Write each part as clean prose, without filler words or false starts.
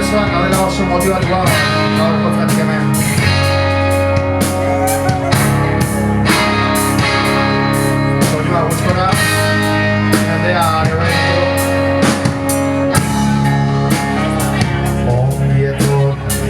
Bidezoan gaudela oso motibatua gaur gozatik hemen. Soinua guztora, jendea gebetu. Ongi etorri.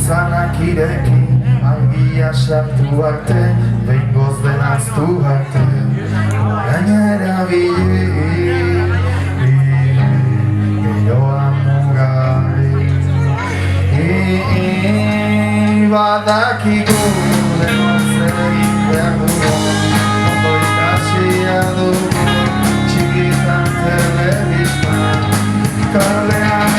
Zanak ireki, argia sartu arte, behingoz denaztu arte, gainera bili, gehiagoa mugai. Badakigu denotzer egin behar dugu, ondo ikasia dugu, txikitan telebistan, kalean.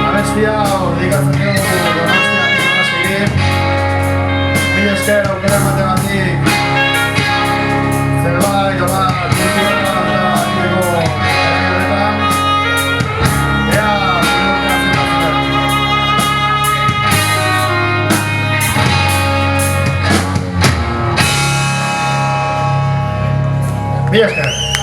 Abestia dedikatzen dugu Donostia Donostiari. Mila esker aukera emateagatik. Zerbait bat kultura eta egiteko horretan. Ea, mila esker.